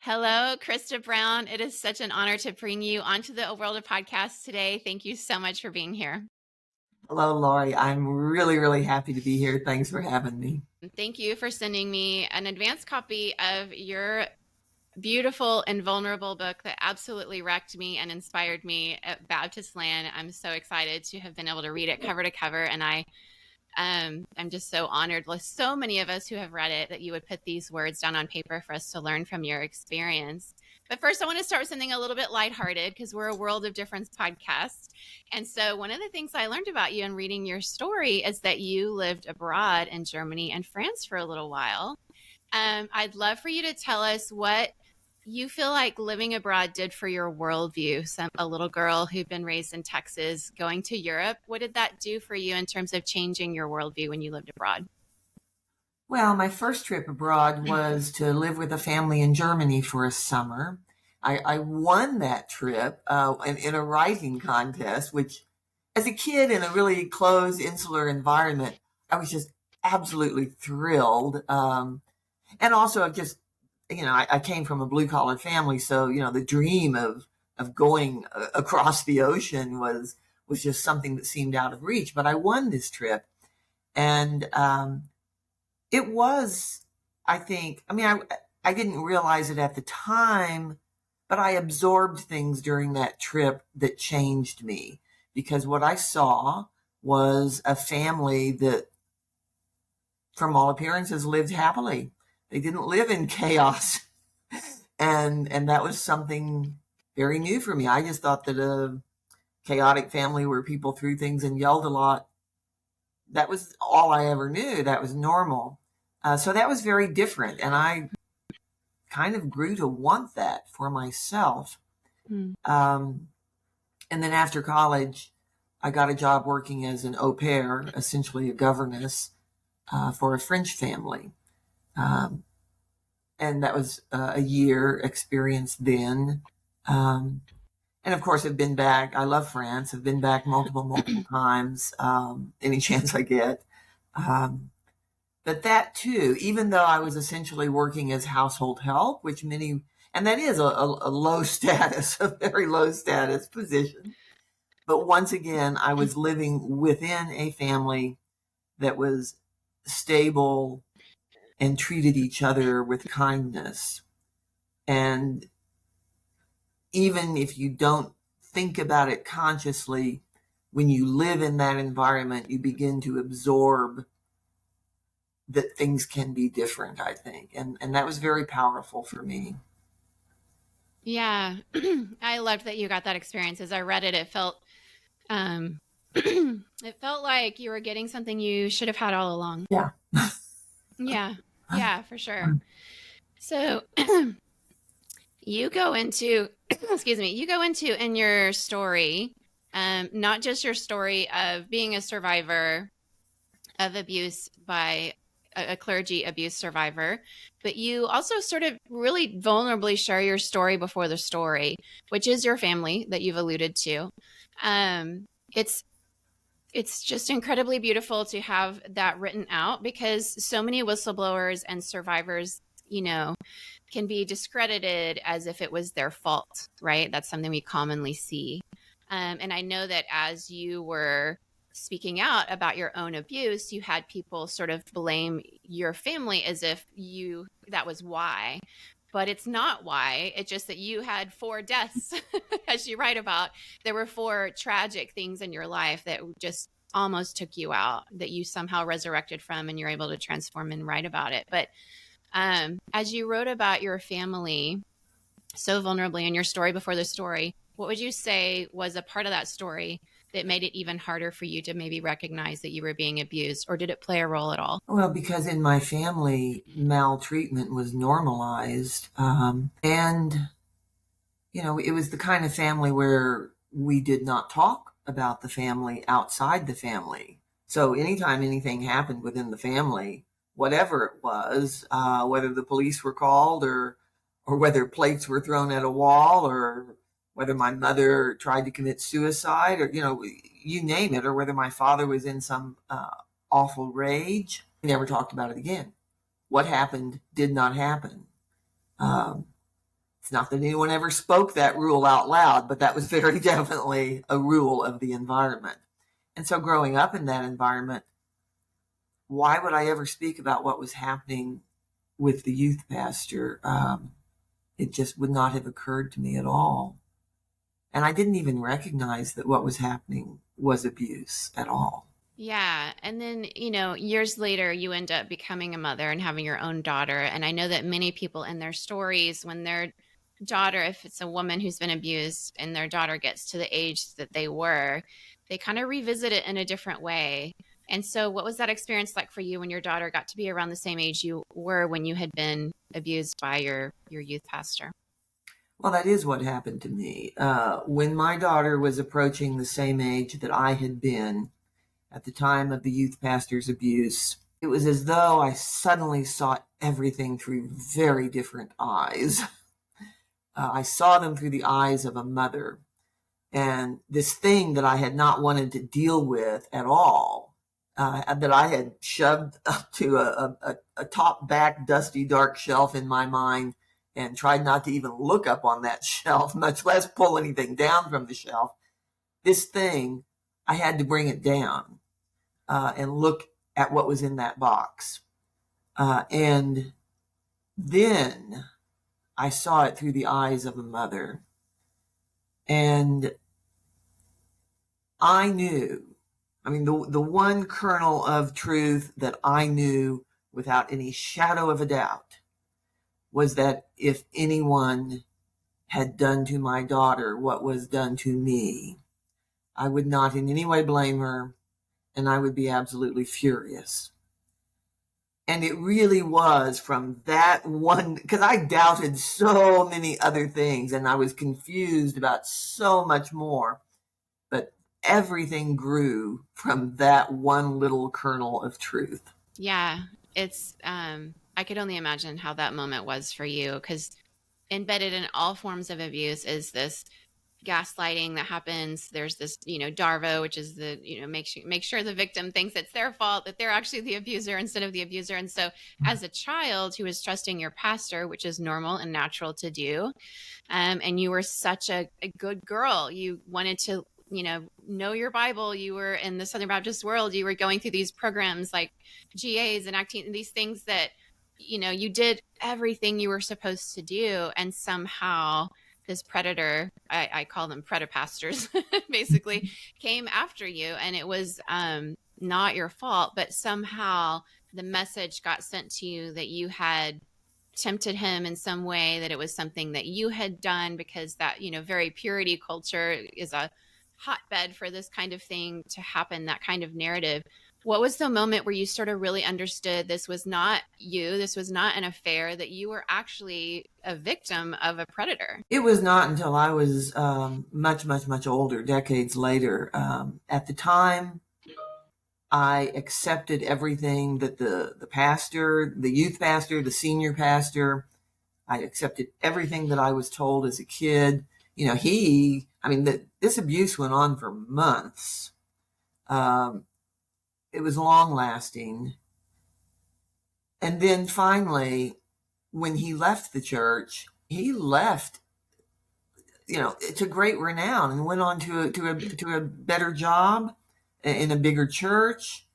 Hello, Christa Brown. It is such an honor to bring you onto the World of Podcasts today. Thank you so much for being here. Hello, Lori. I'm really, really happy to be here. Thanks for having me. Thank you for sending me an advance copy of your beautiful and vulnerable book that absolutely wrecked me and inspired me at Baptistland. I'm so excited to have been able to read it cover to cover, and I'm just so honored with so many of us who have read it that you would put these words down on paper for us to learn from your experience. But first, I want to start with something a little bit lighthearted because we're a World of Difference podcast. And so one of the things I learned about you in reading your story is that you lived abroad in Germany and France for a little while. I'd love for you to tell us what you feel like living abroad did for your worldview. A little girl who'd been raised in Texas going to Europe. What did that do for you in terms of changing your worldview when you lived abroad? Well, my first trip abroad was to live with a family in Germany for a summer. I won that trip in a writing contest, which as a kid in a really closed insular environment, I was just absolutely thrilled. And also just, I came from a blue collar family. So, the dream of going across the ocean was just something that seemed out of reach. But I won this trip. And it was, I think, I didn't realize it at the time, but I absorbed things during that trip that changed me, because what I saw was a family that, from all appearances, lived happily. They didn't live in chaos. And that was something very new for me. I just thought that a chaotic family where people threw things and yelled a lot, that was all I ever knew. That was normal. So that was very different. And I kind of grew to want that for myself. And then after college, I got a job working as an au pair, essentially a governess, for a French family. And that was a year experience then. And of course, I've been back. I love France. I've been back multiple times, any chance I get. But that too, even though I was essentially working as household help, which and that is a low status, a very low status position. But once again, I was living within a family that was stable and treated each other with kindness. And even if you don't think about it consciously, when you live in that environment, you begin to absorb that things can be different, I think. And that was very powerful for me. Yeah, I loved that you got that experience. As I read it, it felt it felt like you were getting something you should have had all along. Yeah. Yeah, for sure. So you go into, in your story, not just your story of being a survivor of abuse by a clergy abuse survivor, but you also sort of really vulnerably share your story before the story, which is your family that you've alluded to. It's just incredibly beautiful to have that written out, because so many whistleblowers and survivors, can be discredited as if it was their fault, right? That's something we commonly see. And I know that as you were speaking out about your own abuse, you had people sort of blame your family as if that was why. But it's not why. It's just that you had 4 deaths, as you write about. There were 4 tragic things in your life that just almost took you out, that you somehow resurrected from, and you're able to transform and write about it. But as you wrote about your family so vulnerably in your story before the story, what would you say was a part of that story that made it even harder for you to maybe recognize that you were being abused, or did it play a role at all? Well, because in my family, maltreatment was normalized. And, it was the kind of family where we did not talk about the family outside the family. So anytime anything happened within the family, whatever it was, whether the police were called or whether plates were thrown at a wall, or whether my mother tried to commit suicide, or, you name it, or whether my father was in some awful rage, we never talked about it again. What happened did not happen. It's not that anyone ever spoke that rule out loud, but that was very definitely a rule of the environment. And so growing up in that environment, why would I ever speak about what was happening with the youth pastor? It just would not have occurred to me at all. And I didn't even recognize that what was happening was abuse at all. Yeah. And then, years later, you end up becoming a mother and having your own daughter. And I know that many people in their stories, when their daughter, if it's a woman who's been abused and their daughter gets to the age that they were, they kind of revisit it in a different way. And so what was that experience like for you when your daughter got to be around the same age you were when you had been abused by your youth pastor? Well, that is what happened to me. When my daughter was approaching the same age that I had been at the time of the youth pastor's abuse, it was as though I suddenly saw everything through very different eyes. I saw them through the eyes of a mother. And this thing that I had not wanted to deal with at all, that I had shoved up to a top back, dusty, dark shelf in my mind and tried not to even look up on that shelf, much less pull anything down from the shelf. This thing, I had to bring it down and look at what was in that box. And then I saw it through the eyes of a mother. And I knew, the one kernel of truth that I knew without any shadow of a doubt was that if anyone had done to my daughter what was done to me, I would not in any way blame her, and I would be absolutely furious. And it really was from that one, because I doubted so many other things and I was confused about so much more, but everything grew from that one little kernel of truth. Yeah, it's, I could only imagine how that moment was for you, because embedded in all forms of abuse is this gaslighting that happens. There's this, DARVO, which is the, make sure the victim thinks it's their fault, that they're actually the abuser instead of the abuser. And so as a child who was trusting your pastor, which is normal and natural to do, and you were such a good girl, you wanted to, know your Bible. You were in the Southern Baptist world. You were going through these programs like GAs and acting, these things that, you did everything you were supposed to do. And somehow this predator, I call them predipastors, basically came after you. And it was not your fault, but somehow the message got sent to you that you had tempted him in some way, that it was something that you had done, because that, very purity culture is a hotbed for this kind of thing to happen, that kind of narrative. What was the moment where you sort of really understood this was not you, this was not an affair, that you were actually a victim of a predator? It was not until I was much, much, much older, decades later. At the time, I accepted everything that the pastor, the youth pastor, the senior pastor, I accepted everything that I was told as a kid. This abuse went on for months. It was long lasting. And then finally, when he left the church, he left, to great renown and went on to a better job in a bigger church.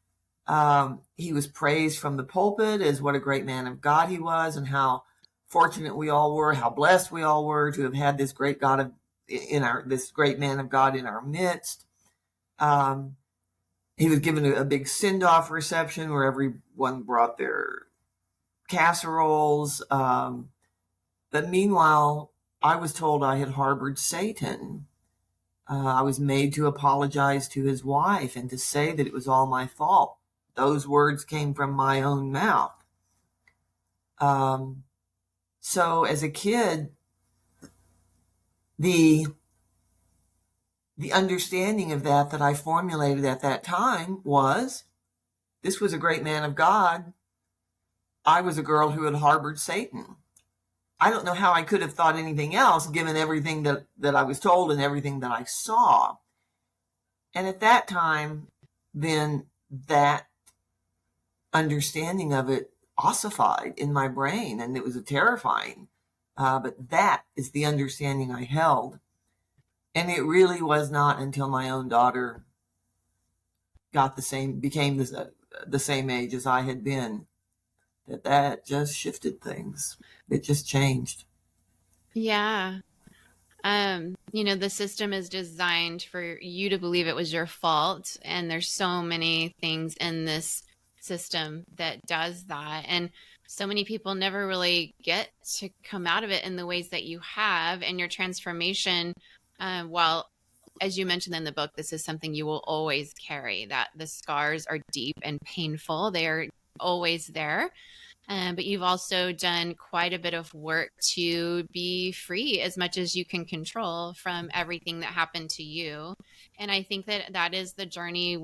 He was praised from the pulpit as what a great man of God he was, and how fortunate we all were, how blessed we all were to have had this great this great man of God in our midst. He was given a big send-off reception where everyone brought their casseroles. But meanwhile, I was told I had harbored Satan. I was made to apologize to his wife and to say that it was all my fault. Those words came from my own mouth. So as a kid, the understanding of that I formulated at that time was, this was a great man of God. I was a girl who had harbored Satan. I don't know how I could have thought anything else, given everything that I was told and everything that I saw. And at that time, then that understanding of it ossified in my brain, and it was a terrifying But that is the understanding I held. And it really was not until my own daughter became the same age as I had been, that just shifted things. It just changed. Yeah. The system is designed for you to believe it was your fault. And there's so many things in this system that does that. And so many people never really get to come out of it in the ways that you have. And your transformation, while, as you mentioned in the book, this is something you will always carry, that the scars are deep and painful. They are always there. But you've also done quite a bit of work to be free as much as you can control from everything that happened to you. And I think that that is the journey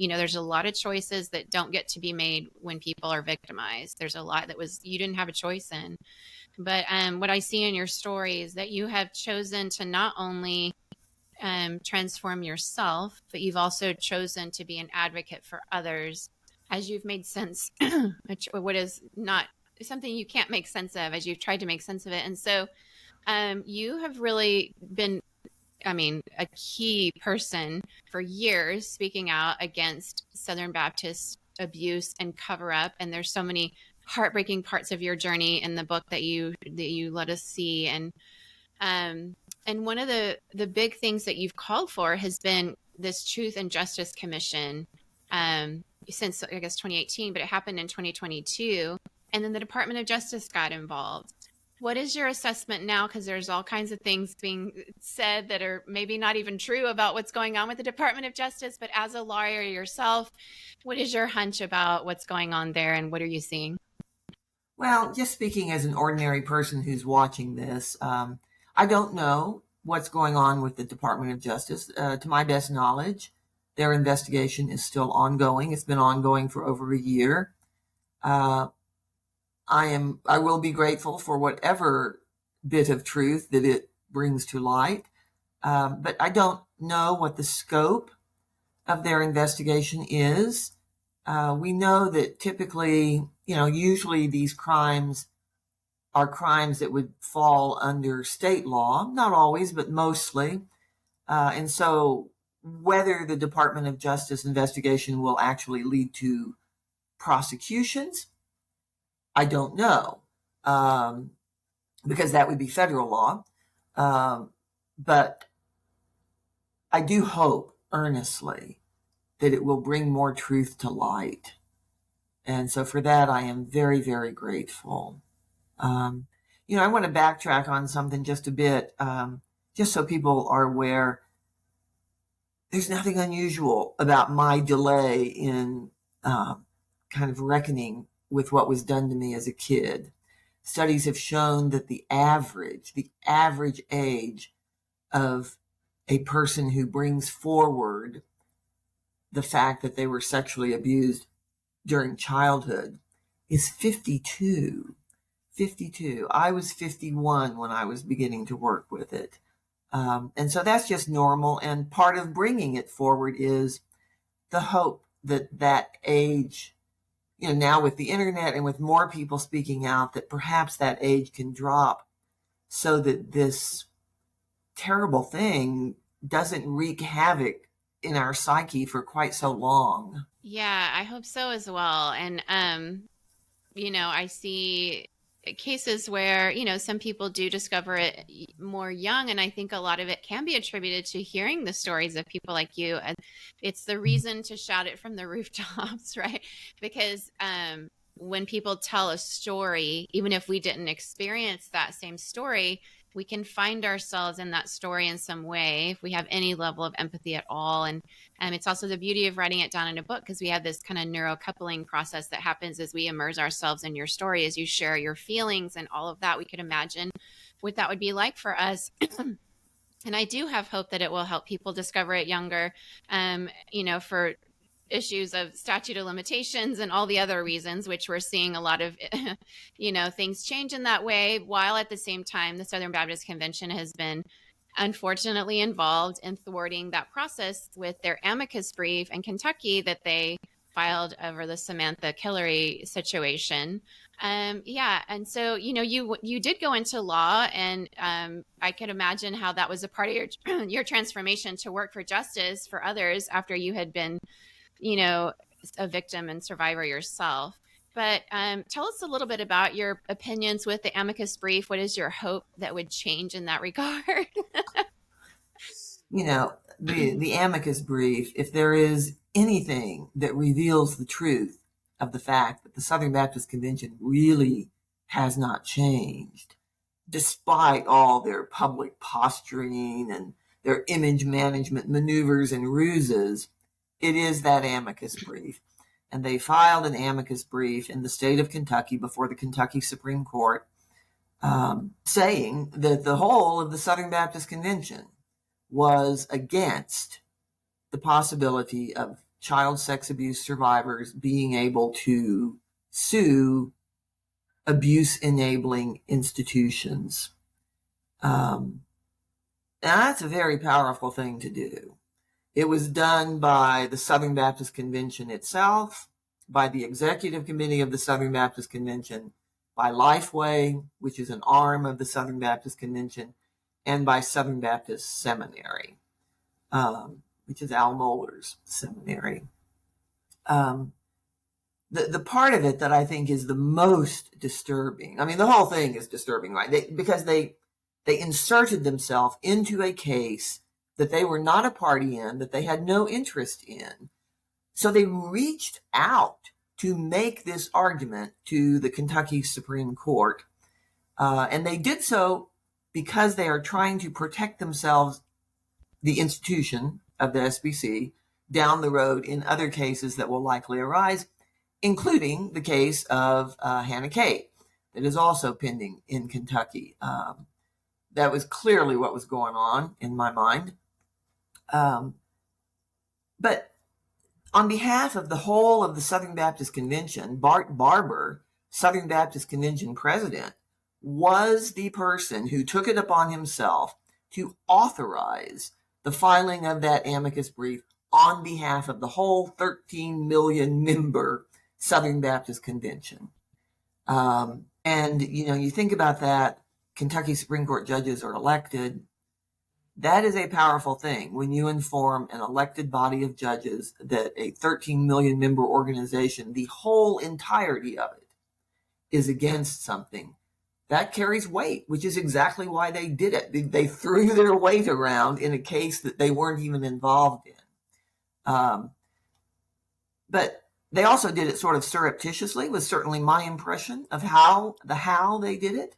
there's a lot of choices that don't get to be made when people are victimized. There's a lot that you didn't have a choice in. But what I see in your story is that you have chosen to not only transform yourself, but you've also chosen to be an advocate for others as you've made sense, what is not something you can't make sense of, as you've tried to make sense of it. And so you have really been, a key person for years speaking out against Southern Baptist abuse and cover up. And there's so many heartbreaking parts of your journey in the book that you let us see. And one of the big things that you've called for has been this Truth and Justice Commission since, I guess, 2018, but it happened in 2022. And then the Department of Justice got involved. What is your assessment now? Because there's all kinds of things being said that are maybe not even true about what's going on with the Department of Justice. But as a lawyer yourself, what is your hunch about what's going on there, and what are you seeing? Well, just speaking as an ordinary person who's watching this, I don't know what's going on with the Department of Justice. To my best knowledge, their investigation is still ongoing. It's been ongoing for over a year. I will be grateful for whatever bit of truth that it brings to light. But I don't know what the scope of their investigation is. We know that typically, usually these crimes are crimes that would fall under state law, not always, but mostly. And so whether the Department of Justice investigation will actually lead to prosecutions, I don't know, because that would be federal law. But I do hope earnestly that it will bring more truth to light. And so for that, I am very, very grateful. I want to backtrack on something just a bit, just so people are aware. There's nothing unusual about my delay in kind of reckoning with what was done to me as a kid. Studies have shown that the average age of a person who brings forward the fact that they were sexually abused during childhood is 52. 52. I was 51 when I was beginning to work with it. And so that's just normal. And part of bringing it forward is the hope that age, now with the internet and with more people speaking out, that perhaps that age can drop so that this terrible thing doesn't wreak havoc in our psyche for quite so long. Yeah, I hope so as well. And, I see cases where, some people do discover it more young. And I think a lot of it can be attributed to hearing the stories of people like you. And it's the reason to shout it from the rooftops, right? Because when people tell a story, even if we didn't experience that same story, we can find ourselves in that story in some way if we have any level of empathy at all. And it's also the beauty of writing it down in a book, because we have this kind of neurocoupling process that happens as we immerse ourselves in your story, as you share your feelings and all of that. We could imagine what that would be like for us. And I do have hope that it will help people discover it younger, for issues of statute of limitations and all the other reasons, which we're seeing a lot of, things change in that way, while at the same time, the Southern Baptist Convention has been unfortunately involved in thwarting that process with their amicus brief in Kentucky that they filed over the Samantha Hillary situation. Yeah. And so, you did go into law, and I could imagine how that was a part of your transformation to work for justice for others after you had been, you know, a victim and survivor yourself. But tell us a little bit about your opinions with the Amicus brief. What is your hope that would change in that regard? The Amicus brief, if there is anything that reveals the truth of the fact that the Southern Baptist Convention really has not changed, despite all their public posturing and their image management maneuvers and ruses, it is that Amicus brief. And they filed an Amicus brief in the state of Kentucky before the Kentucky Supreme Court, saying that the whole of the Southern Baptist Convention was against the possibility of child sex abuse survivors being able to sue abuse-enabling institutions. And that's a very powerful thing to do. It was done by the Southern Baptist Convention itself, by the Executive Committee of the Southern Baptist Convention, by Lifeway, which is an arm of the Southern Baptist Convention, and by Southern Baptist Seminary, which is Al Mohler's seminary. The part of it that I think is the most disturbing, I mean, the whole thing is disturbing, right? Because they inserted themselves into a case that they were not a party in, that they had no interest in. So they reached out to make this argument to the Kentucky Supreme Court. And they did so because they are trying to protect themselves, the institution of the SBC, down the road in other cases that will likely arise, including the case of Hannah Kate, that is also pending in Kentucky. That was clearly what was going on in my mind. But on behalf of the whole of the Southern Baptist Convention, Bart Barber, Southern Baptist Convention president, was the person who took it upon himself to authorize the filing of that amicus brief on behalf of the whole 13 million member Southern Baptist Convention. And, you think about that, Kentucky Supreme Court judges are elected. That is a powerful thing when you inform an elected body of judges that a 13 million member organization, the whole entirety of it, is against something. That carries weight, which is exactly why they did it. They threw their weight around in a case that they weren't even involved in. But they also did it sort of surreptitiously, was certainly my impression of how they did it.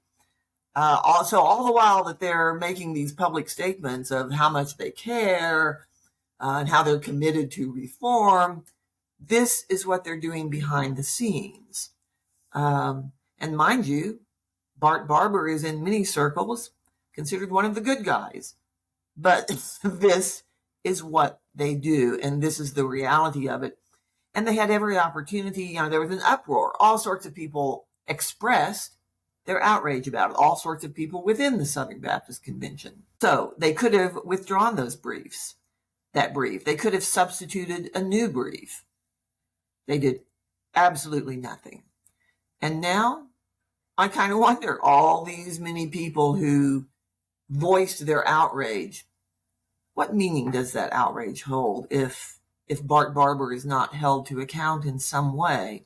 Also, all the while that they're making these public statements of how much they care and how they're committed to reform, this is what they're doing behind the scenes. And mind you, Bart Barber is in many circles considered one of the good guys. But this is what they do, and this is the reality of it. And they had every opportunity. There was an uproar. All sorts of people expressed their outrage about it. All sorts of people within the Southern Baptist Convention. So they could have withdrawn that brief. They could have substituted a new brief. They did absolutely nothing. And now I kind of wonder, all these many people who voiced their outrage, what meaning does that outrage hold if Bart Barber is not held to account in some way?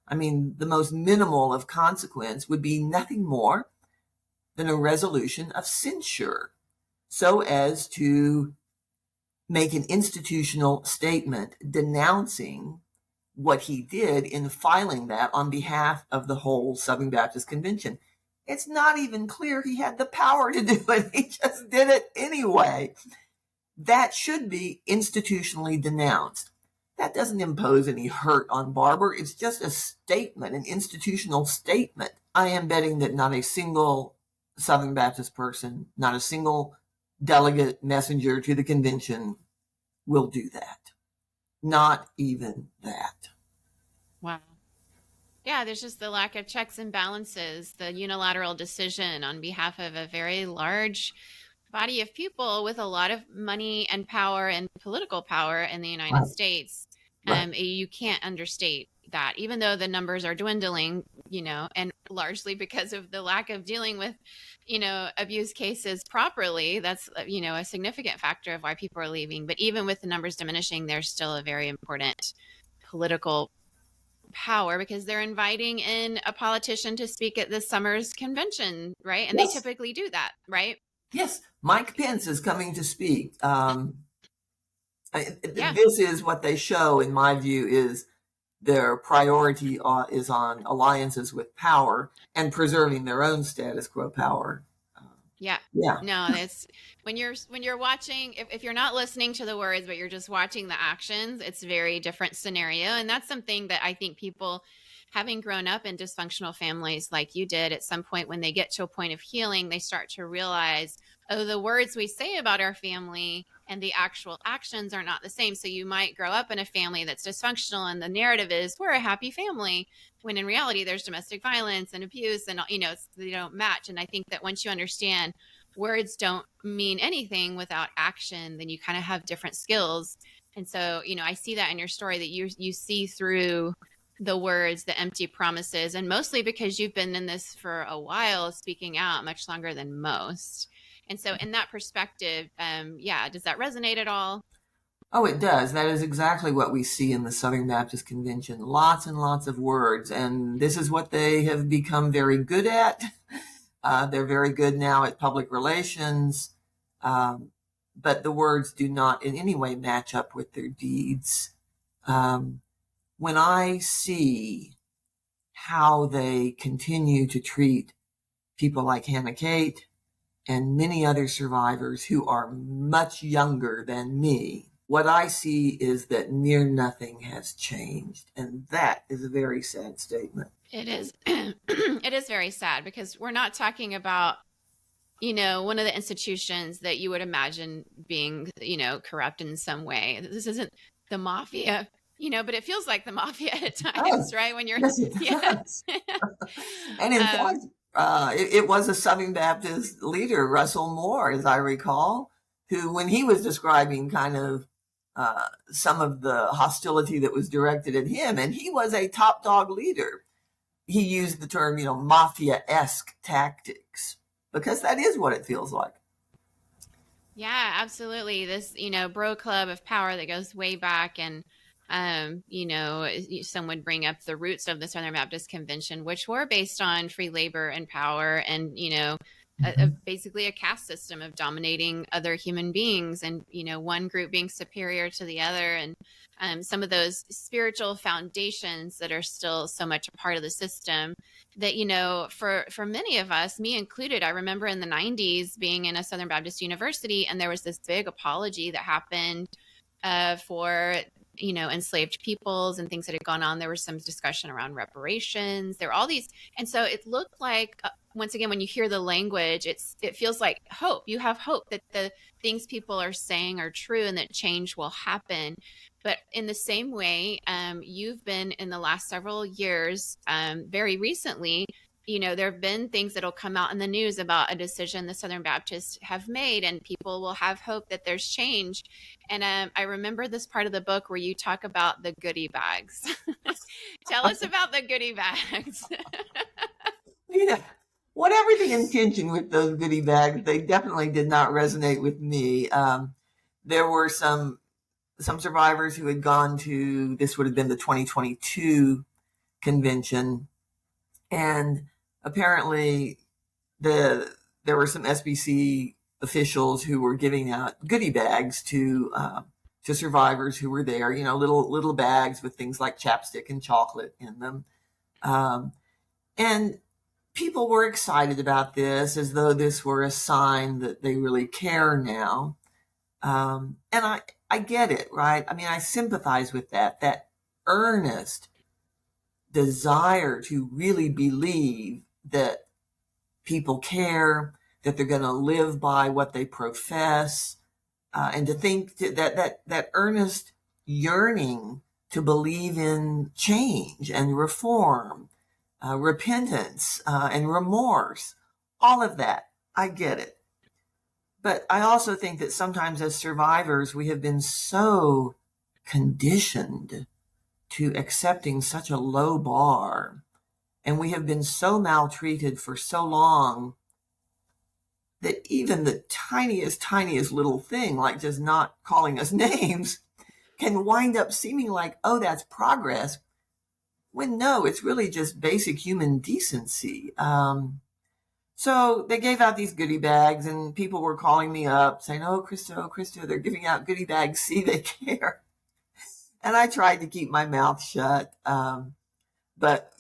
I mean, the most minimal of consequence would be nothing more than a resolution of censure, so as to make an institutional statement denouncing what he did in filing that on behalf of the whole Southern Baptist Convention. It's not even clear he had the power to do it. He just did it anyway. That should be institutionally denounced. That doesn't impose any hurt on Barber. It's just a statement, an institutional statement. I am betting that not a single Southern Baptist person, not a single delegate messenger to the convention will do that. Not even that. Wow. Yeah, there's just the lack of checks and balances, the unilateral decision on behalf of a very large body of people with a lot of money and power and political power in the United States. Right. You can't understate that, even though the numbers are dwindling, and largely because of the lack of dealing with, abuse cases properly, that's, a significant factor of why people are leaving. But even with the numbers diminishing, there's still a very important political power, because they're inviting in a politician to speak at this summer's convention, right? And Yes. they typically do that, right? Yes, Mike Pence is coming to speak. Yeah. This is what they show, in my view, is their priority is on alliances with power and preserving their own status quo power. Yeah. Yeah. No, it's when you're watching, if you're not listening to the words, but you're just watching the actions, it's a very different scenario. And that's something that I think people, having grown up in dysfunctional families like you did, at some point when they get to a point of healing, they start to realize, oh, the words we say about our family and the actual actions are not the same. So you might grow up in a family that's dysfunctional and the narrative is we're a happy family, when in reality there's domestic violence and abuse, and they don't match. And I think that once you understand words don't mean anything without action, then you kind of have different skills. And so, I see that in your story, that you see through the words, the empty promises, and mostly because you've been in this for a while, speaking out much longer than most. And so in that perspective, does that resonate at all? Oh, it does. That is exactly what we see in the Southern Baptist Convention. Lots and lots of words. And this is what they have become very good at. They're very good now at public relations. But the words do not in any way match up with their deeds. When I see how they continue to treat people like Hannah Kate and many other survivors who are much younger than me, what I see is that near nothing has changed. And that is a very sad statement. It is. It is very sad, because we're not talking about, one of the institutions that you would imagine being, corrupt in some way. This isn't the mafia, but it feels like the mafia at times, right? When you're, yes, it does. And in fact, it was a Southern Baptist leader, Russell Moore, as I recall, who, when he was describing kind of some of the hostility that was directed at him, and he was a top dog leader, he used the term, mafia-esque tactics, because that is what it feels like. Yeah, absolutely. This, bro club of power that goes way back. And, some would bring up the roots of the Southern Baptist Convention, which were based on free labor and power, and, basically a caste system of dominating other human beings, and, one group being superior to the other. And some of those spiritual foundations that are still so much a part of the system that, for many of us, me included, I remember in the 90s being in a Southern Baptist university, and there was this big apology that happened for enslaved peoples and things that had gone on. There was some discussion around reparations. There were all these. And so it looked like, once again, when you hear the language, it feels like hope. You have hope that the things people are saying are true and that change will happen. But in the same way, you've been in the last several years, very recently, there have been things that'll come out in the news about a decision the Southern Baptists have made, and people will have hope that there's change. And I remember this part of the book where you talk about the goodie bags. Tell us about the goodie bags. Yeah. Whatever the intention with those goodie bags, they definitely did not resonate with me. There were some survivors who had gone to, this would have been the 2022 convention, and apparently there were some SBC officials who were giving out goodie bags to survivors who were there, little bags with things like chapstick and chocolate in them. And people were excited about this, as though this were a sign that they really care now. And I get it, right? I mean, I sympathize with that earnest desire to really believe that people care, that they're going to live by what they profess, and to think that earnest yearning to believe in change and reform, repentance, and remorse, all of that, I get it. But I also think that sometimes as survivors, we have been so conditioned to accepting such a low bar. And we have been so maltreated for so long that even the tiniest little thing, like just not calling us names, can wind up seeming like, oh, that's progress, when no, it's really just basic human decency. So they gave out these goodie bags, and people were calling me up saying, oh, Christa, they're giving out goodie bags. See, they care. And I tried to keep my mouth shut. But,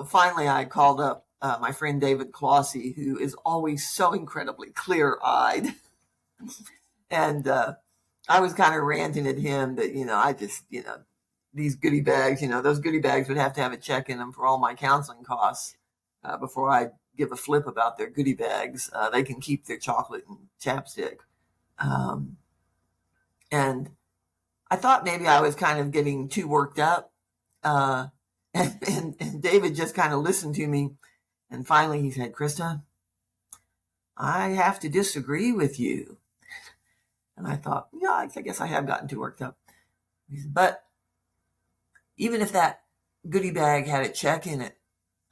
finally I called up my friend David Clossie, who is always so incredibly clear-eyed. And I was kind of ranting at him that, I just, these goodie bags, those goodie bags would have to have a check in them for all my counseling costs before I give a flip about their goodie bags. They can keep their chocolate and chapstick. And I thought maybe I was kind of getting too worked up. And David just kind of listened to me. And finally he said, Christa, I have to disagree with you. And I thought, I guess I have gotten too worked up. He said, but even if that goodie bag had a check in it,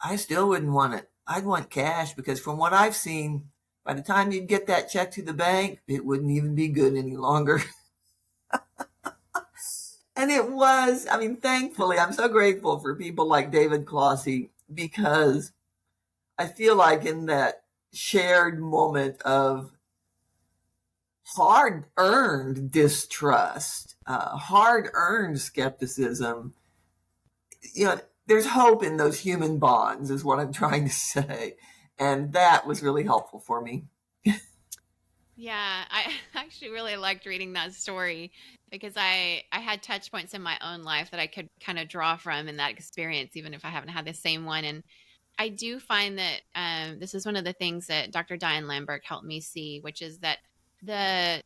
I still wouldn't want it. I'd want cash, because from what I've seen, by the time you'd get that check to the bank, it wouldn't even be good any longer. And it was, thankfully, I'm so grateful for people like David Clossie, because I feel like in that shared moment of hard-earned distrust, hard-earned skepticism, there's hope in those human bonds, is what I'm trying to say. And that was really helpful for me. Yeah, I actually really liked reading that story, because I had touch points in my own life that I could kind of draw from in that experience, even if I haven't had the same one. And I do find that this is one of the things that Dr. Diane Lambert helped me see, which is that the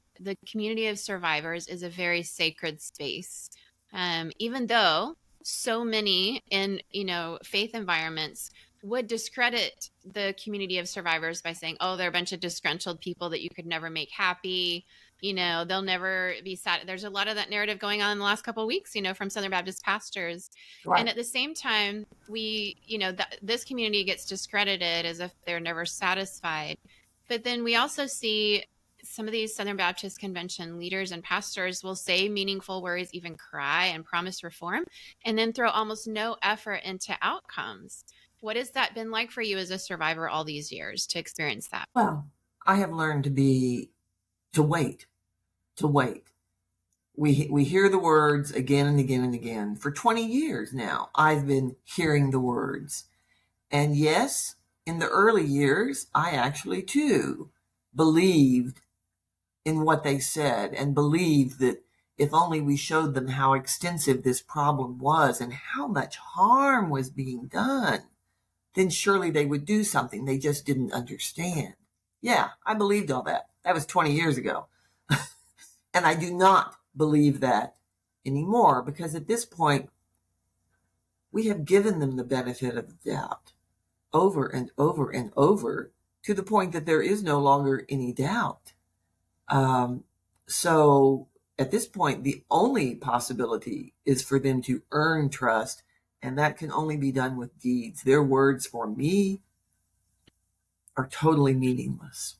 community of survivors is a very sacred space. Even though so many in, faith environments would discredit the community of survivors by saying, oh, they're a bunch of disgruntled people that you could never make happy. They'll never be sad. There's a lot of that narrative going on in the last couple of weeks, from Southern Baptist pastors. Right. And at the same time, we, this community gets discredited as if they're never satisfied. But then we also see some of these Southern Baptist Convention leaders and pastors will say meaningful words, even cry and promise reform, and then throw almost no effort into outcomes. What has that been like for you as a survivor all these years to experience that? Well, I have learned to wait. We hear the words again and again and again. For 20 years now, I've been hearing the words. And yes, in the early years, I actually too believed in what they said, and believed that if only we showed them how extensive this problem was and how much harm was being done, then surely they would do something. They just didn't understand. Yeah, I believed all that. That was 20 years ago. And I do not believe that anymore, because at this point, we have given them the benefit of the doubt over and over and over, to the point that there is no longer any doubt. So at this point, the only possibility is for them to earn trust, and that can only be done with deeds. Their words for me are totally meaningless.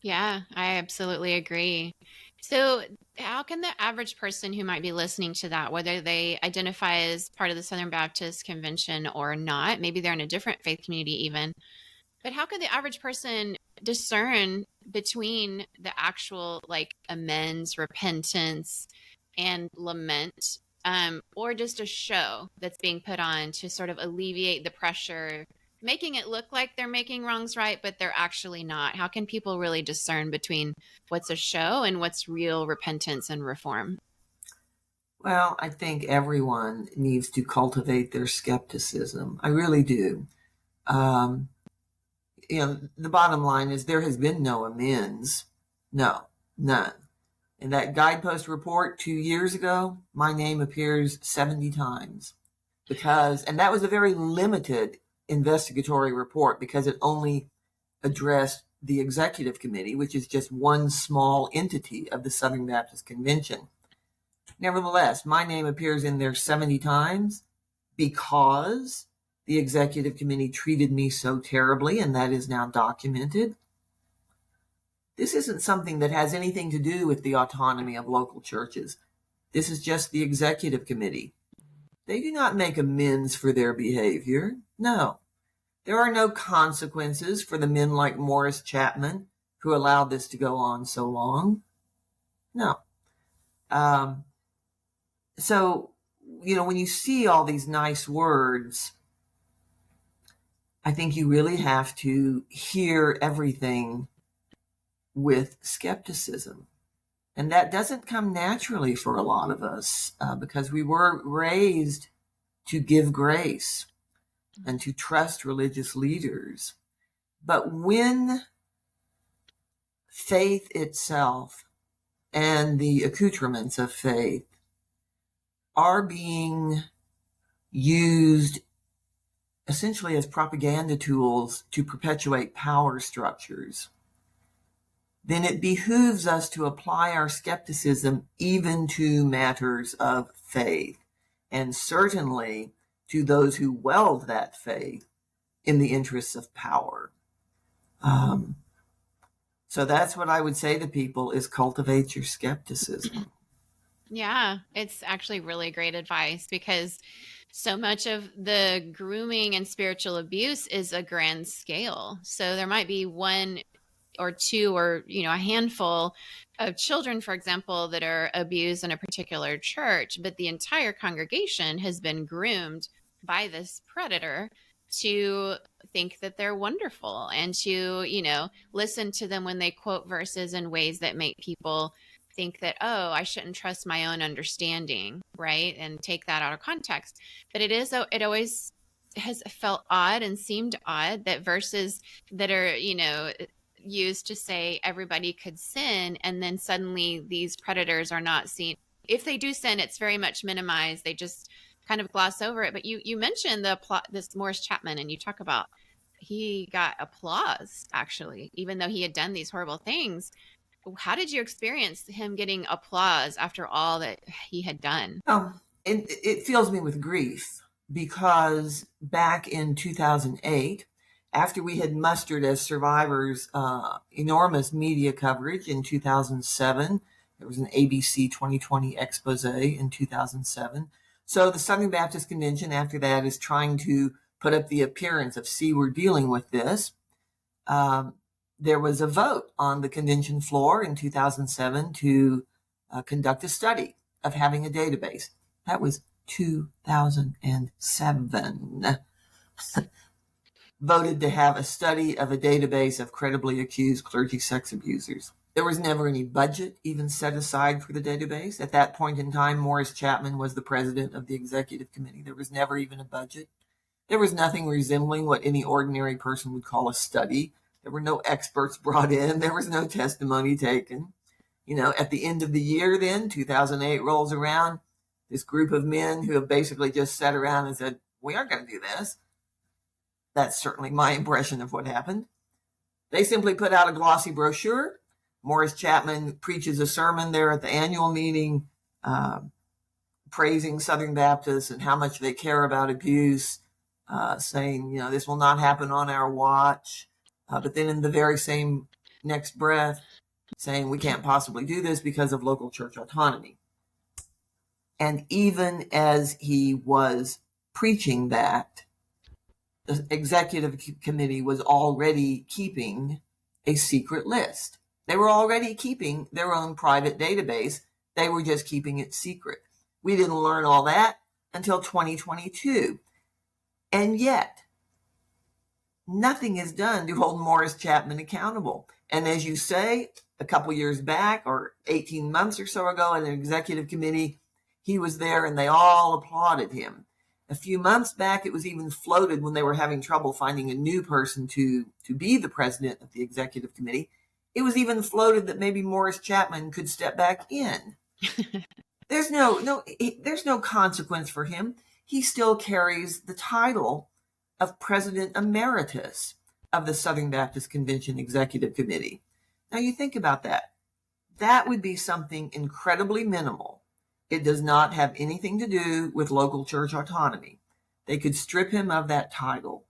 Yeah, I absolutely agree. So how can the average person who might be listening to that, whether they identify as part of the Southern Baptist Convention or not, maybe they're in a different faith community even, but how can the average person discern between the actual amends, repentance, and lament, or just a show that's being put on to sort of alleviate the pressure, making it look like they're making wrongs right, but they're actually not? How can people really discern between what's a show and what's real repentance and reform? Well, I think everyone needs to cultivate their skepticism. I really do. The bottom line is there has been no amends. No, none. In that guidepost report 2 years ago, my name appears 70 times, and that was a very limited investigatory report, because it only addressed the executive committee, which is just one small entity of the Southern Baptist Convention. Nevertheless, my name appears in there 70 times because the executive committee treated me so terribly, and that is now documented. This isn't something that has anything to do with the autonomy of local churches. This is just the executive committee. They do not make amends for their behavior. No. There are no consequences for the men like Morris Chapman who allowed this to go on so long. No. So, when you see all these nice words, I think you really have to hear everything with skepticism. And that doesn't come naturally for a lot of us because we were raised to give grace and to trust religious leaders. But when faith itself and the accoutrements of faith are being used essentially as propaganda tools to perpetuate power structures, then it behooves us to apply our skepticism even to matters of faith, and certainly to those who weld that faith in the interests of power. So that's what I would say to people is cultivate your skepticism. Yeah, it's actually really great advice because so much of the grooming and spiritual abuse is a grand scale. So there might be one or two or a handful of children, for example, that are abused in a particular church, but the entire congregation has been groomed by this predator to think that they're wonderful and to listen to them when they quote verses in ways that make people think that, oh, I shouldn't trust my own understanding, right? And take that out of context. But it always has felt odd and seemed odd that verses that are used to say everybody could sin, and then suddenly these predators are not seen. If they do sin, it's very much minimized. They just kind of gloss over it. But you mentioned this Morris Chapman, and you talk about he got applause, actually, even though he had done these horrible things. How did you experience him getting applause after all that he had done? It fills me with grief because back in 2008, after we had mustered as survivors enormous media coverage in 2007, there was an ABC 2020 expose in 2007. So the Southern Baptist Convention after that is trying to put up the appearance of, see, we're dealing with this. There was a vote on the convention floor in 2007 to conduct a study of having a database. That was 2007. Voted to have a study of a database of credibly accused clergy sex abusers. There was never any budget even set aside for the database. At that point in time, Morris Chapman was the president of the executive committee. There was never even a budget. There was nothing resembling what any ordinary person would call a study. There were no experts brought in. There was no testimony taken. At the end of the year then, 2008 rolls around, this group of men who have basically just sat around and said, we aren't going to do this. That's certainly my impression of what happened. They simply put out a glossy brochure. Morris Chapman preaches a sermon there at the annual meeting, praising Southern Baptists and how much they care about abuse, saying, this will not happen on our watch. But then in the very same next breath, saying we can't possibly do this because of local church autonomy. And even as he was preaching that, the executive committee was already keeping a secret list. They were already keeping their own private database. They were just keeping it secret. We didn't learn all that until 2022. And yet, nothing is done to hold Morris Chapman accountable. And as you say, a couple years back or 18 months or so ago in an executive committee, he was there and they all applauded him. A few months back, it was even floated when they were having trouble finding a new person to be the president of the executive committee. It was even floated that maybe Morris Chapman could step back in. There's no consequence for him. He still carries the title of President Emeritus of the Southern Baptist Convention Executive Committee. Now you think about that. That would be something incredibly minimal It does not have anything to do with local church autonomy. They could strip him of that title.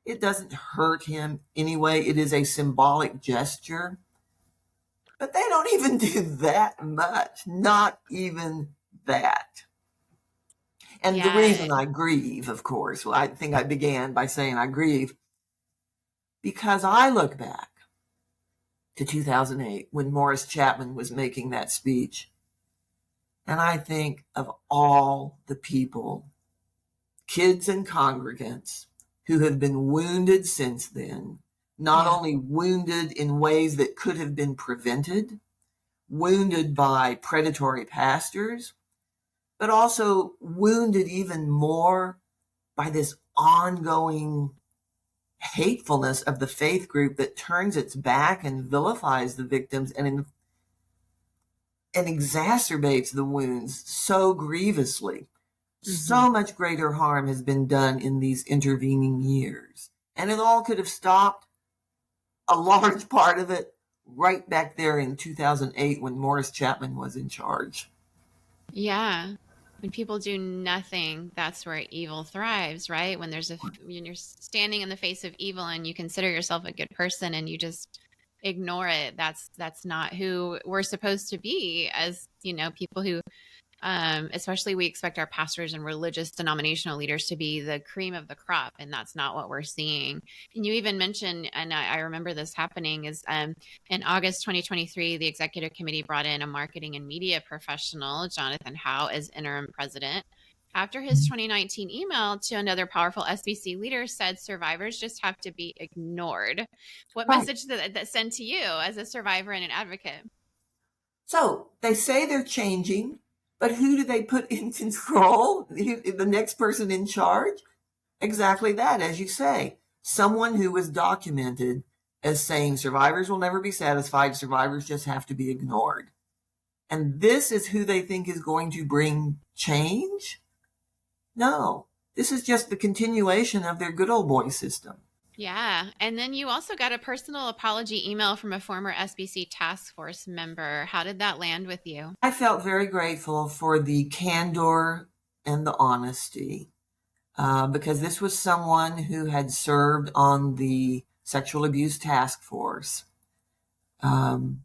It doesn't hurt him anyway. It is a symbolic gesture. But they don't even do that much. Not even that. And the reason I grieve, of course, well, I think I began by saying I grieve because I look back to 2008 when Morris Chapman was making that speech. And I think of all the people, kids and congregants, who have been wounded since then, not only wounded in ways that could have been prevented, wounded by predatory pastors, but also wounded even more by this ongoing hatefulness of the faith group that turns its back and vilifies the victims and exacerbates the wounds so grievously. Mm-hmm. So much greater harm has been done in these intervening years. And it all could have stopped, a large part of it, right back there in 2008 when Morris Chapman was in charge. Yeah. When people do nothing, that's where evil thrives, right? When you're standing in the face of evil and you consider yourself a good person and you just ignore it, that's not who we're supposed to be as, people who, especially we expect our pastors and religious denominational leaders to be the cream of the crop. And that's not what we're seeing. And you even mentioned, and I remember this happening, is in August 2023, the executive committee brought in a marketing and media professional, Jonathan Howe, as interim president. After his 2019 email to another powerful SBC leader said survivors just have to be ignored. What message did that send to you as a survivor and an advocate? So they say they're changing, but who do they put in control? The next person in charge? Exactly that, as you say. Someone who was documented as saying survivors will never be satisfied, survivors just have to be ignored. And this is who they think is going to bring change? No, this is just the continuation of their good old boy system. Yeah. And then you also got a personal apology email from a former SBC task force member. How did that land with you? I felt very grateful for the candor and the honesty, because this was someone who had served on the sexual abuse task force. And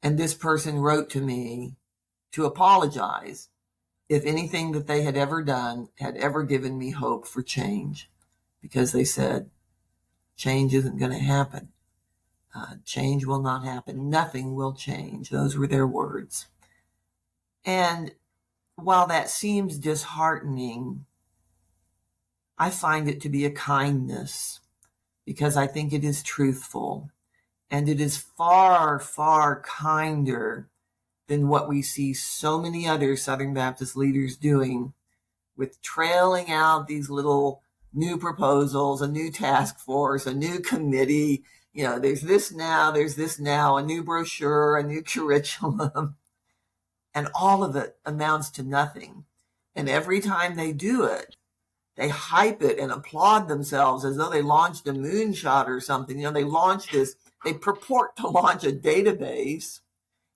this person wrote to me to apologize if anything that they had ever done had ever given me hope for change, because they said, change isn't going to happen. Change will not happen. Nothing will change. Those were their words. And while that seems disheartening, I find it to be a kindness because I think it is truthful. And it is far, far kinder than what we see so many other Southern Baptist leaders doing with trailing out these little new proposals, a new task force, a new committee. There's this now, a new brochure, a new curriculum. And all of it amounts to nothing. And every time they do it, they hype it and applaud themselves as though they launched a moonshot or something. They purport to launch a database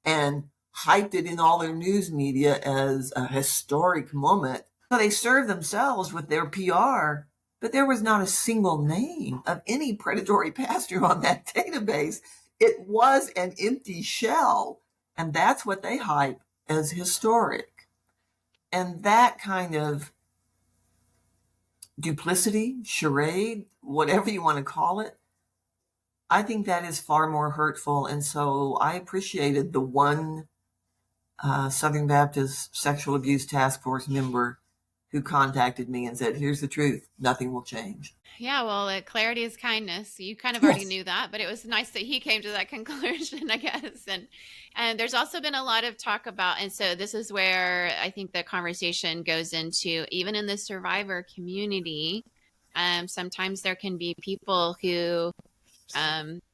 and hyped it in all their news media as a historic moment. So they serve themselves with their PR, but there was not a single name of any predatory pastor on that database. It was an empty shell, and that's what they hype as historic. And that kind of duplicity, charade, whatever you want to call it, I think that is far more hurtful. And so I appreciated the one Southern Baptist Sexual Abuse Task Force member who contacted me and said, here's the truth, nothing will change. Yeah, well, clarity is kindness. You kind of already knew that, but it was nice that he came to that conclusion, I guess. And there's also been a lot of talk about, and so this is where I think the conversation goes into, even in the survivor community, sometimes there can be people who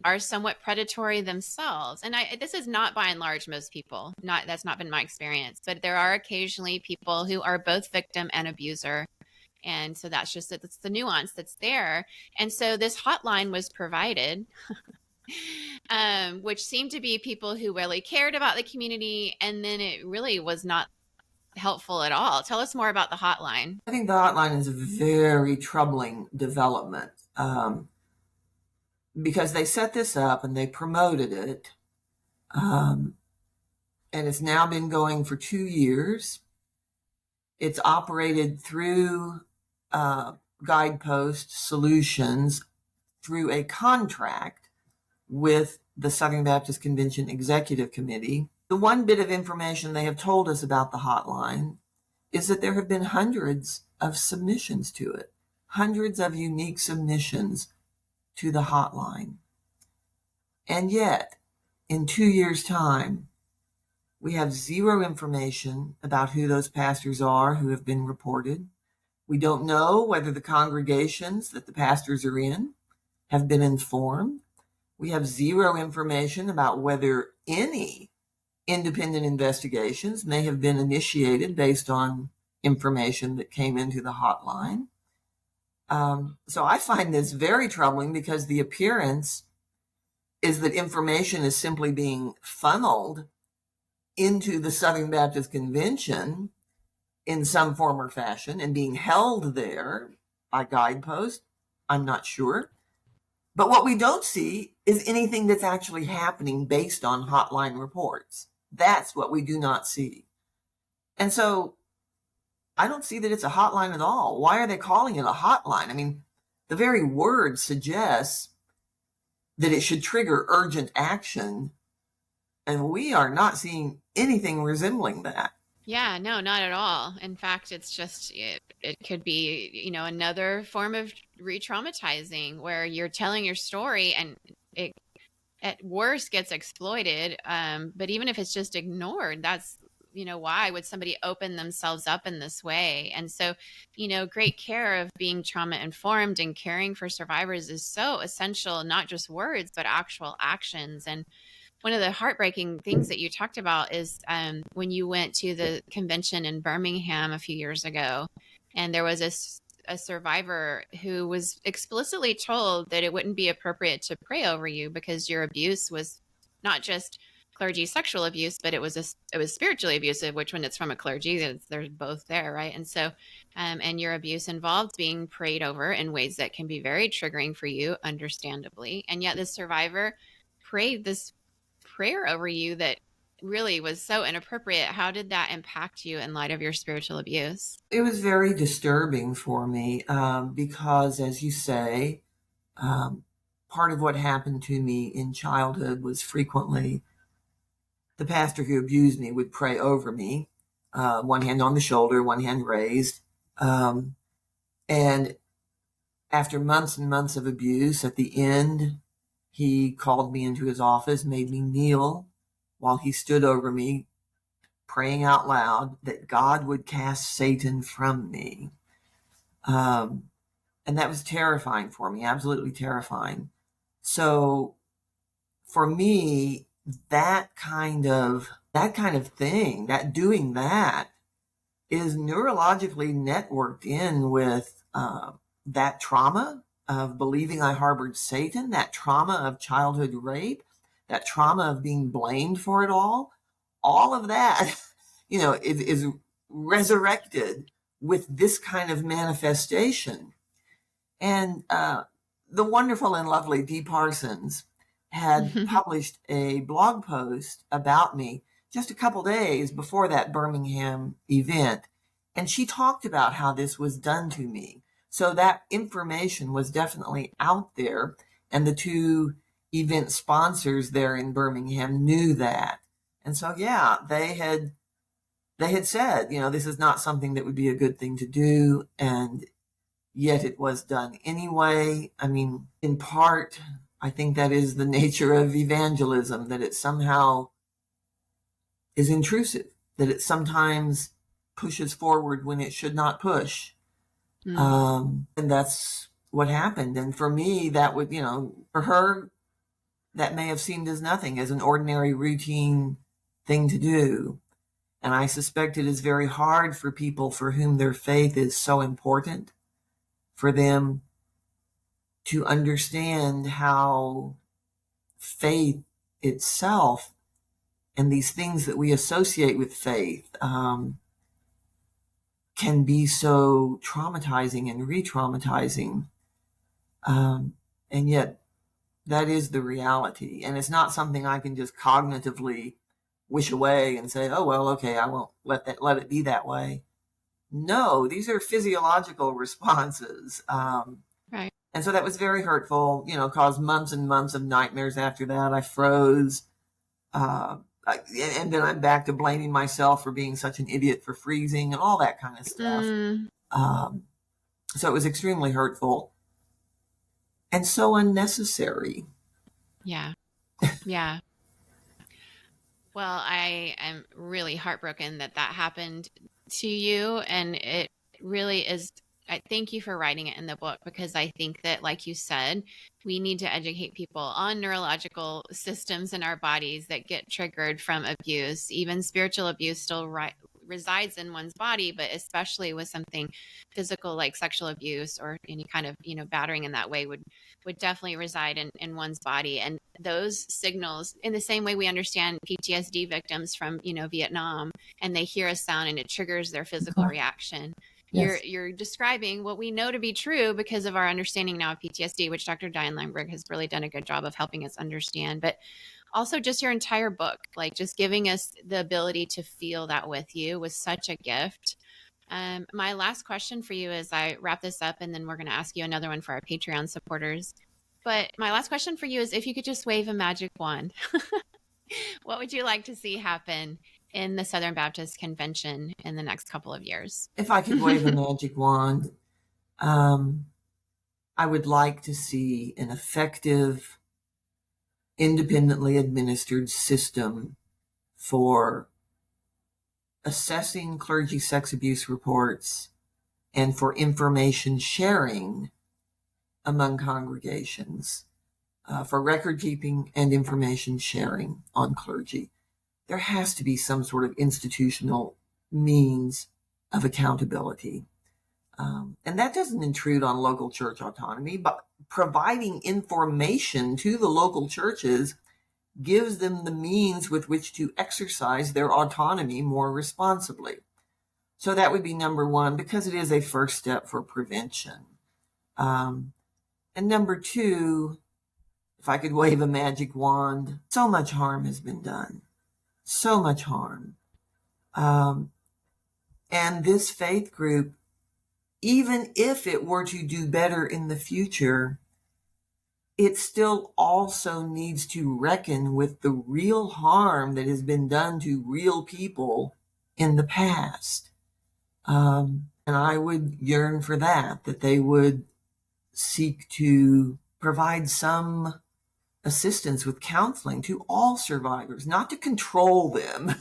are somewhat predatory themselves. And this is not by and large most people, that's not been my experience, but there are occasionally people who are both victim and abuser. And so that's the nuance that's there. And so this hotline was provided, which seemed to be people who really cared about the community. And then it really was not helpful at all. Tell us more about the hotline. I think the hotline is a very troubling development, because they set this up and they promoted it, and it's now been going for 2 years. It's operated through Guidepost Solutions through a contract with the Southern Baptist Convention Executive Committee. The one bit of information they have told us about the hotline is that there have been hundreds of submissions to it, hundreds of unique submissions to the hotline. And yet, in 2 years' time, we have zero information about who those pastors are who have been reported. We don't know whether the congregations that the pastors are in have been informed. We have zero information about whether any independent investigations may have been initiated based on information that came into the hotline. So I find this very troubling, because the appearance is that information is simply being funneled into the Southern Baptist Convention in some form or fashion and being held there by Guidepost. I'm not sure. But what we don't see is anything that's actually happening based on hotline reports. That's what we do not see. And so I don't see that it's a hotline at all. Why are they calling it a hotline? I mean, the very word suggests that it should trigger urgent action, and we are not seeing anything resembling that. Yeah, no, not at all. In fact, it's just, it could be, another form of re-traumatizing where you're telling your story and it at worst gets exploited. But even if it's just ignored, that's, why would somebody open themselves up in this way? And so, great care of being trauma informed and caring for survivors is so essential, not just words, but actual actions. And one of the heartbreaking things that you talked about is when you went to the convention in Birmingham a few years ago, and there was a survivor who was explicitly told that it wouldn't be appropriate to pray over you because your abuse was not just clergy sexual abuse, but it was spiritually abusive, which when it's from a clergy, they're both there, right? And so, and your abuse involved being prayed over in ways that can be very triggering for you, understandably. And yet this survivor prayed this prayer over you that really was so inappropriate. How did that impact you in light of your spiritual abuse? It was very disturbing for me, because, as you say, part of what happened to me in childhood was frequently the pastor who abused me would pray over me, one hand on the shoulder, one hand raised. And after months and months of abuse, at the end, he called me into his office, made me kneel while he stood over me, praying out loud that God would cast Satan from me. And that was terrifying for me, absolutely terrifying. So for me, that kind of thing, that doing that is neurologically networked in with that trauma of believing I harbored Satan, that trauma of childhood rape, that trauma of being blamed for it all of that, is resurrected with this kind of manifestation. And the wonderful and lovely Dee Parsons had published a blog post about me just a couple days before that Birmingham event. And she talked about how this was done to me. So that information was definitely out there. And the two event sponsors there in Birmingham knew that. And so, yeah, they had said, this is not something that would be a good thing to do. And yet it was done anyway. I mean, in part, I think that is the nature of evangelism, that it somehow is intrusive, that it sometimes pushes forward when it should not push. And that's what happened. And for me, that would, for her, that may have seemed as nothing, as an ordinary routine thing to do. And I suspect it is very hard for people for whom their faith is so important, for them to understand how faith itself and these things that we associate with faith, can be so traumatizing and re-traumatizing. And yet that is the reality. And it's not something I can just cognitively wish away and say, oh, well, okay, I won't let it be that way. No, these are physiological responses. Right. And so that was very hurtful, caused months and months of nightmares after that. I froze. And then I'm back to blaming myself for being such an idiot for freezing and all that kind of stuff. So it was extremely hurtful and so unnecessary. Yeah. Yeah. Well, I am really heartbroken that happened to you. And it really is. I thank you for writing it in the book, because I think that, like you said, we need to educate people on neurological systems in our bodies that get triggered from abuse. Even spiritual abuse still resides in one's body, but especially with something physical like sexual abuse or any kind of, battering in that way would definitely reside in one's body. And those signals, in the same way we understand PTSD victims from, Vietnam, and they hear a sound and it triggers their physical reaction. Yes. You're describing what we know to be true because of our understanding now of PTSD, which Dr. Diane Langberg has really done a good job of helping us understand. But also just your entire book, like just giving us the ability to feel that with you was such a gift. My last question for you as I wrap this up, and then we're going to ask you another one for our Patreon supporters. But my last question for you is, if you could just wave a magic wand, what would you like to see happen in the Southern Baptist Convention in the next couple of years? If I could wave a magic wand, I would like to see an effective, independently administered system for assessing clergy sex abuse reports and for information sharing among congregations, for record keeping and information sharing on clergy. There has to be some sort of institutional means of accountability. And that doesn't intrude on local church autonomy, but providing information to the local churches gives them the means with which to exercise their autonomy more responsibly. So that would be number one, because it is a first step for prevention. And number two, if I could wave a magic wand, so much harm has been done. So much harm. And this faith group, even if it were to do better in the future, it still also needs to reckon with the real harm that has been done to real people in the past. And I would yearn for that they would seek to provide some assistance with counseling to all survivors, not to control them,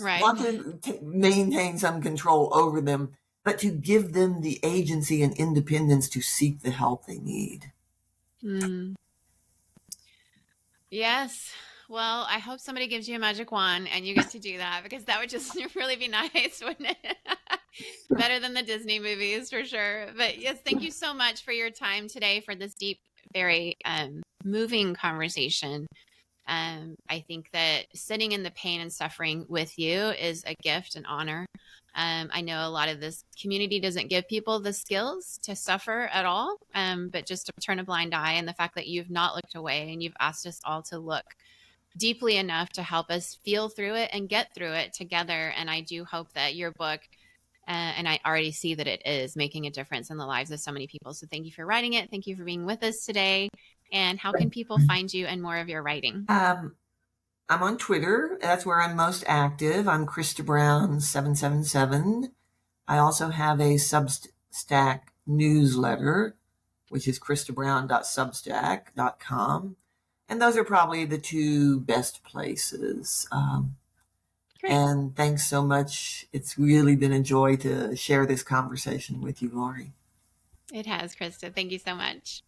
right? Not to maintain some control over them, but to give them the agency and independence to seek the help they need. Yes. Well, I hope somebody gives you a magic wand and you get to do that, because that would just really be nice, wouldn't it? Better than the Disney movies for sure. But yes, thank you so much for your time today, for this deep, very moving conversation. I think that sitting in the pain and suffering with you is a gift and honor. I know a lot of this community doesn't give people the skills to suffer at all, but just to turn a blind eye, and the fact that you've not looked away and you've asked us all to look deeply enough to help us feel through it and get through it together. And I do hope that your book, and I already see that it is making a difference in the lives of so many people. So thank you for writing it. Thank you for being with us today. And how can people find you and more of your writing? I'm on Twitter. That's where I'm most active. I'm Christa Brown 777. I also have a Substack newsletter, which is christabrown.substack.com. And those are probably the two best places. And thanks so much. It's really been a joy to share this conversation with you, Lori. It has, Christa. Thank you so much.